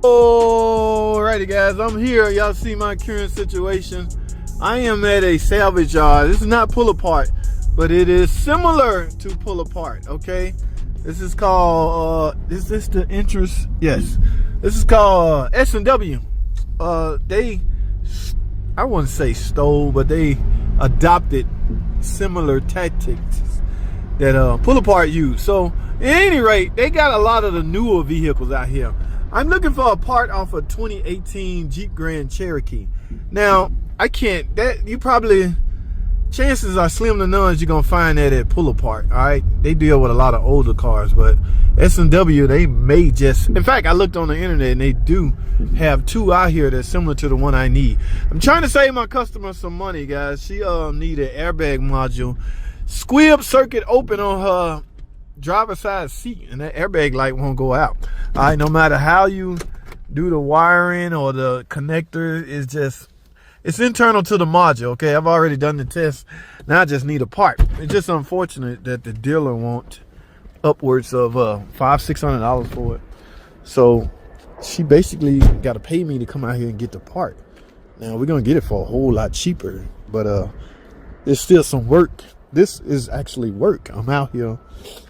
Alrighty guys, I'm here. Y'all see my current situation. I am at a salvage yard. This is not pull apart, but it is similar to pull apart, okay? This is called, is this the entrance? Yes. This is called S&W. They, I wouldn't say stole, but they adopted similar tactics that pull apart use. So at any rate, they got a lot of the newer vehicles out here. I'm looking for a part off a 2018 Jeep Grand Cherokee. Now, I can't, that you probably, chances are slim to none you're gonna find that at pull apart. All right, they deal with a lot of older cars, but S&W, they may just, in fact, I looked on the internet and they do have two out here that's similar to the one I need. I'm trying to save my customer some money, guys. She need an airbag module, squib circuit open on her driver's side seat, and that airbag light won't go out. All right, no matter how you do the wiring or the connector, it's internal to the module. Okay, I've already done the test. Now I just need a part. It's just unfortunate that the dealer wants upwards of $500–600 for it. So she basically got to pay me to come out here and get the part. Now we're gonna get it for a whole lot cheaper, but it's still some work. This is actually work. I'm out here.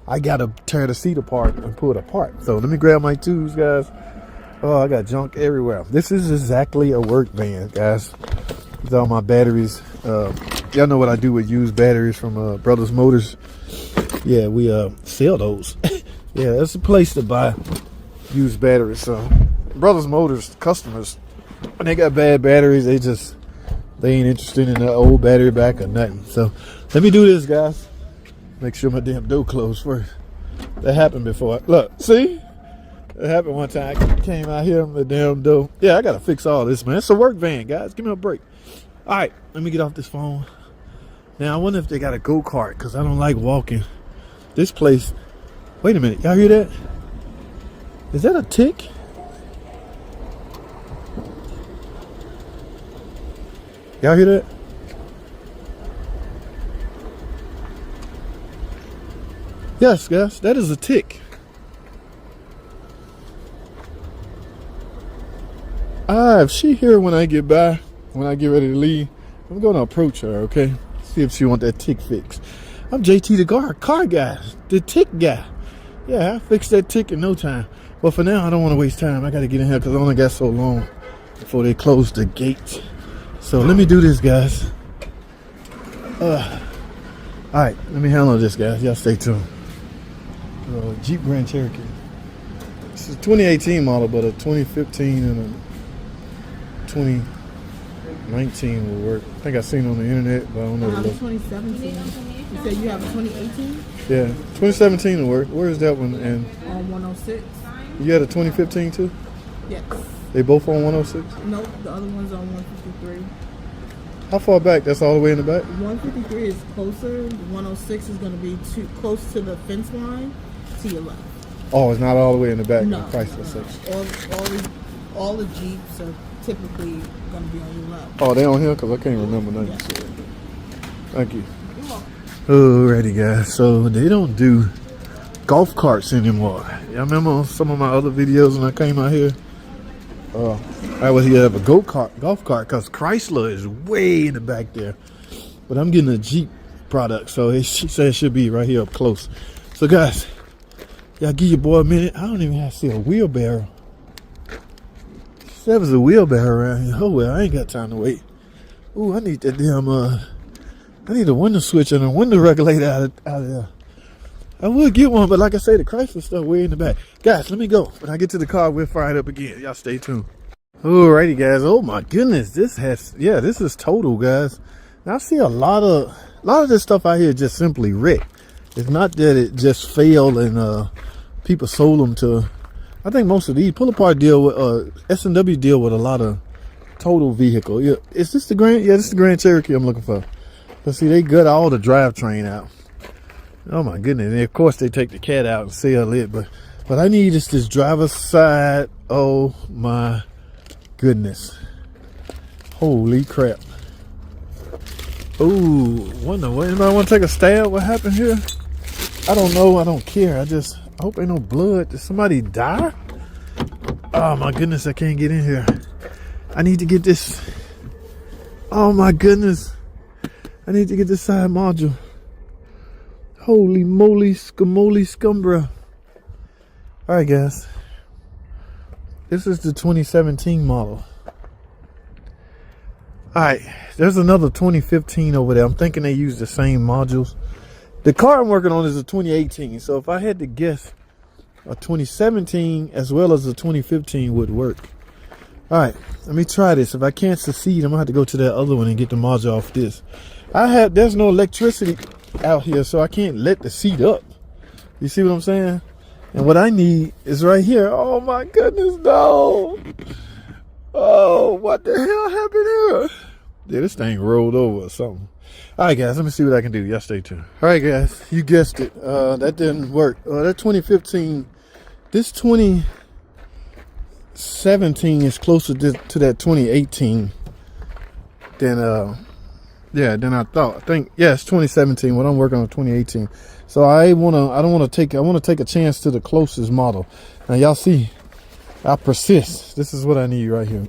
I gotta tear the seat apart and pull it apart. So let me grab my tools, guys. Oh, I got junk everywhere. This is exactly a work van, guys. These are all my batteries. Y'all know what I do with used batteries from Brothers Motors. Yeah, we sell those. Yeah, that's a place to buy used batteries. So Brothers Motors customers, when they got bad batteries, they ain't interested in that old battery back or nothing. So let me do this, guys. Make sure my damn door closed first. That happened before. Look, see? It happened one time. I came out here on the damn door. Yeah, I gotta fix all this, man. It's a work van, guys. Give me a break. All right, let me get off this phone. Now, I wonder if they got a go-kart, because I don't like walking. This place, wait a minute. Y'all hear that? Is that a tick? Y'all hear that? Yes, guys, that is a tick. If she here when I get by, when I get ready to leave, I'm gonna approach her, okay? See if she want that tick fixed. I'm JT the car guy, the tick guy. Yeah, I fixed that tick in no time. But for now, I don't want to waste time. I gotta get in here because I only got so long before they close the gate. So let me do this, guys. All right, let me handle this, guys. Y'all stay tuned. Jeep Grand Cherokee. This is a 2018 model, but a 2015 and a 2019 will work. I think I seen it on the internet, but I don't know. 2017. You said you have a 2018? Yeah, 2017 will work. Where is that one? And on 106. You had a 2015 too? Yes. They both on 106? Nope, the other one's on 153. How far back? That's all the way in the back? 153 is closer. 106 is going to be too close to the fence line to your left. Oh, it's not all the way in the back. No. Chrysler section. All the Jeeps are typically going to be on your left. Oh, they on here? Because I can't remember nothing. Yeah. Thank you. Alrighty, guys. So they don't do golf carts anymore. Y'all remember some of my other videos when I came out here? I was here to have a golf cart because Chrysler is way in the back there. But I'm getting a Jeep product, so she said it should be right here up close. So guys, y'all give your boy a minute. I don't even have to see a wheelbarrow. She said there was a wheelbarrow around here. Oh well, I ain't got time to wait. Ooh, I need that damn I need a window switch and a window regulator out of there. I would get one, but like I say, the Chrysler stuff way in the back. Guys, let me go. When I get to the car, we'll fire it up again. Y'all stay tuned. Alrighty, guys. Oh my goodness, this is total, guys. Now I see a lot of this stuff out here just simply wrecked. It's not that it just failed and people sold them to. I think most of these pull apart deal with S&W deal with a lot of total vehicle. Yeah, is this the Grand? Yeah, this is the Grand Cherokee I'm looking for. But see, they gut all the drivetrain out. Oh my goodness! And of course, they take the cat out and sell it. But I need is this driver's side. Oh my goodness! Holy crap! Oh, wonder what anybody want to take a stab? What happened here? I don't know. I don't care. I hope ain't no blood. Did somebody die? Oh my goodness, I can't get in here. I need to get this. Oh my goodness. I need to get this side module. Holy moly, scumbra. Alright guys. This is the 2017 model. Alright, there's another 2015 over there. I'm thinking they use the same modules. The car I'm working on is a 2018. So if I had to guess, a 2017 as well as a 2015 would work. Alright, let me try this. If I can't succeed, I'm gonna have to go to that other one and get the module off this. There's no electricity out here, so I can't let the seat up. You see what I'm saying? And what I need is right here. Oh my goodness, no. Oh, what the hell happened here? Yeah, this thing rolled over or something. Alright guys, let me see what I can do. Y'all stay tuned. Alright guys, you guessed it. That didn't work. That 2015, this 2017 is closer to that 2018 than I thought. I think it's 2017. What I'm working on 2018. So I want to take a chance to the closest model. Now y'all see, I persist. This is what I need right here.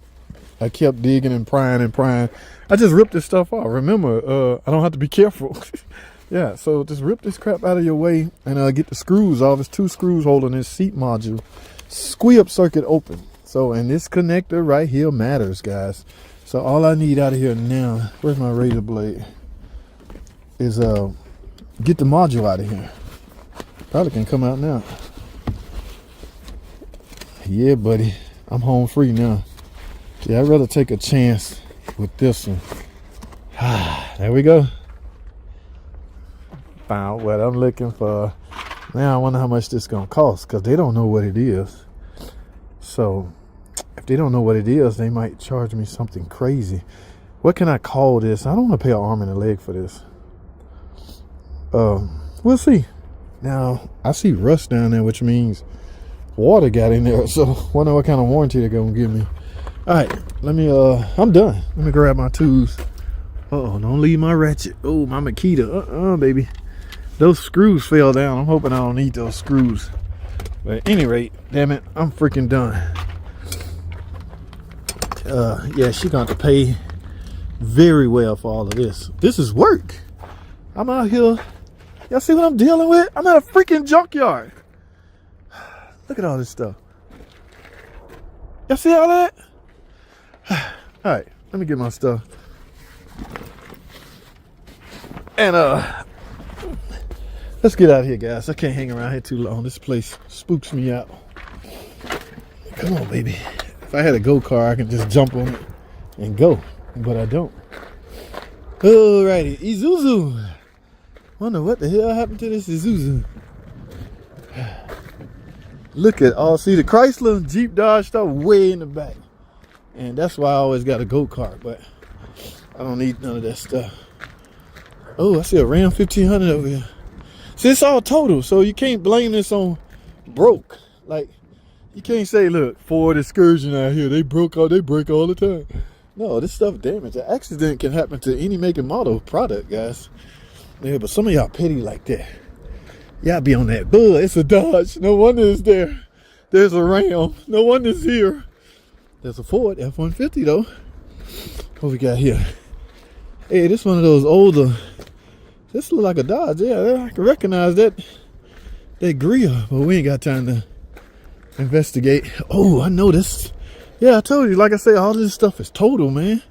I kept digging and prying and prying. I just ripped this stuff off. Remember, I don't have to be careful. Yeah, so just rip this crap out of your way and get the screws off. It's 2 screws holding this seat module. Squeeze-up circuit open. So, and this connector right here matters, guys. So all I need out of here now, where's my razor blade, is get the module out of here. Probably can come out now. Yeah, buddy, I'm home free now. Yeah, I'd rather take a chance with this one. There we go. Found what I'm looking for. Now I wonder how much this gonna cost, because they don't know what it is. So if they don't know what it is, they might charge me something crazy. What can I call this? I don't want to pay an arm and a leg for this. We'll see. Now I see rust down there, which means water got in there. So wonder what kind of warranty they're gonna give me. All right, let me. I'm done. Let me grab my tools. Uh-oh, don't leave my ratchet. Oh, my Makita. Baby. Those screws fell down. I'm hoping I don't need those screws. But at any rate, damn it, I'm freaking done. Yeah, she got to pay very well for all of this. This is work. I'm out here. Y'all see what I'm dealing with? I'm at a freaking junkyard. Look at all this stuff. Y'all see all that? All right, let me get my stuff. And let's get out of here, guys. I can't hang around here too long. This place spooks me out. Come on, baby. If I had a go-kart, I could just jump on it and go, but I don't. Alrighty, Isuzu. Wonder what the hell happened to this Isuzu. Look at all. See the Chrysler, Jeep, Dodge stuff way in the back. And that's why I always got a go-kart, but I don't need none of that stuff. Oh, I see a Ram 1500 over here. See, it's all total, so you can't blame this on broke. Like, you can't say, look, Ford Excursion out here, they break all the time. No, this stuff damaged. An accident can happen to any make and model product, guys. Yeah, but some of y'all petty like that. Y'all be on that, it's a Dodge. No wonder it's there. There's a Ram. No wonder it's here. There's a Ford F-150 though. What we got here? Hey, this one of those older. This look like a Dodge. Yeah, I can recognize that grill, but we ain't got time to investigate. Oh, I know this. Yeah, I told you. Like I said, all this stuff is total, man.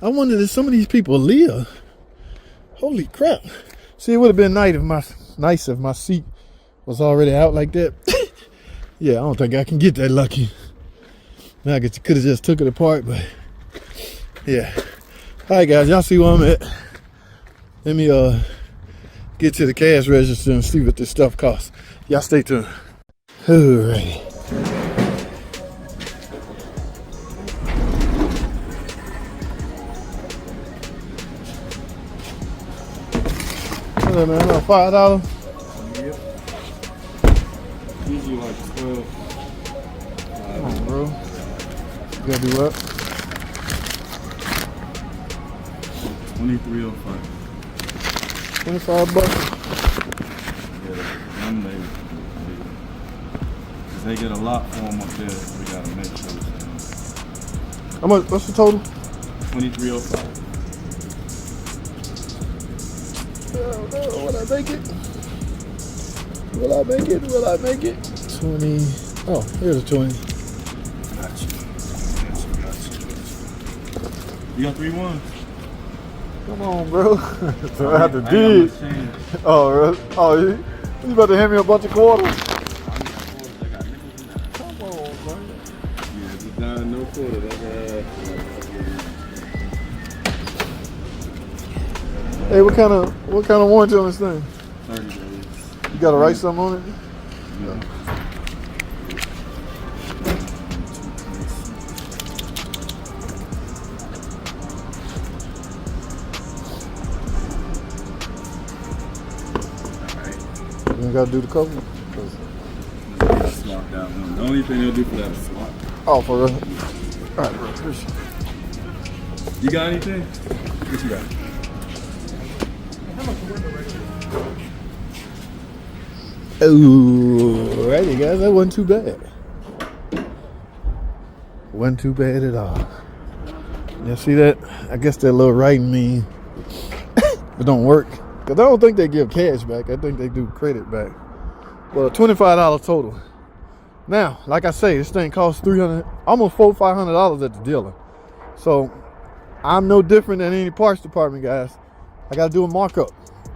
I wonder if some of these people live. Holy crap! See, it would have been nice if my seat was already out like that. Yeah, I don't think I can get that lucky. Now I could have just took it apart, but yeah. All right, guys, y'all see where I'm at. Let me get to the cash register and see what this stuff costs. Y'all stay tuned. All right. What's up, man? About $5? Yep. Usually like 12. Come on, bro. You gotta do what? 23.05. 25 bucks. Yeah, Monday. Is They get a lock for them up there. We gotta make sure it's How much? What's the total? 2305. Will I make it? Will I make it? Will I make it? 20. Oh, here's a 20. Got you. You got 3 1. Come on, bro. So I have to I got dig. my change. Oh, really? Oh, you about to hand me a bunch of quarters? I got nickels in there. Come on, man. Yeah, just down no quarter. Hey, what kind of warranty on this thing? 30 days. You got to write something on it? Yeah. You ain't got to do the cover? Swap that one. The only thing they'll do for that is swap. Oh, for real? All right, bro. Appreciate it. You got anything? What you got? Oh, righty, guys. That wasn't too bad. Wasn't too bad at all. You see that? I guess that little writing mean it don't work. Because I don't think they give cash back. I think they do credit back. Well, $25 total. Now, like I say, this thing costs $300, almost $400-500 at the dealer. So I'm no different than any parts department, guys. I got to do a markup.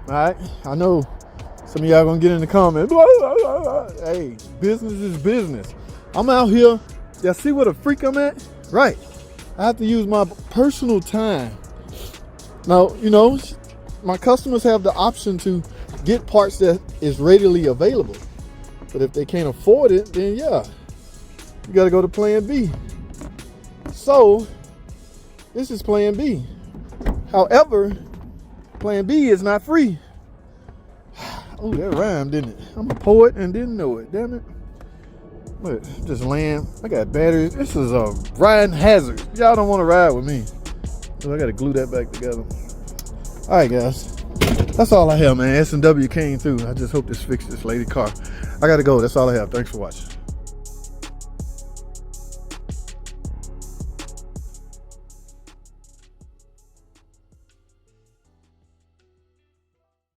All right? I know some of y'all gonna get in the comments. Blah, blah, blah, blah. Hey, business is business. I'm out here. Y'all see what a freak I'm at? Right. I have to use my personal time. Now, you know, my customers have the option to get parts that is readily available. But if they can't afford it, then yeah, you gotta go to plan B. So, this is plan B. However, plan B is not free. Oh, that rhymed, didn't it? I'm a poet and didn't know it, damn it. Look, just land. I got batteries. This is a riding hazard. Y'all don't want to ride with me. So I got to glue that back together. All right, guys. That's all I have, man. S&W came through. I just hope this fixed this lady car. I got to go. That's all I have. Thanks for watching.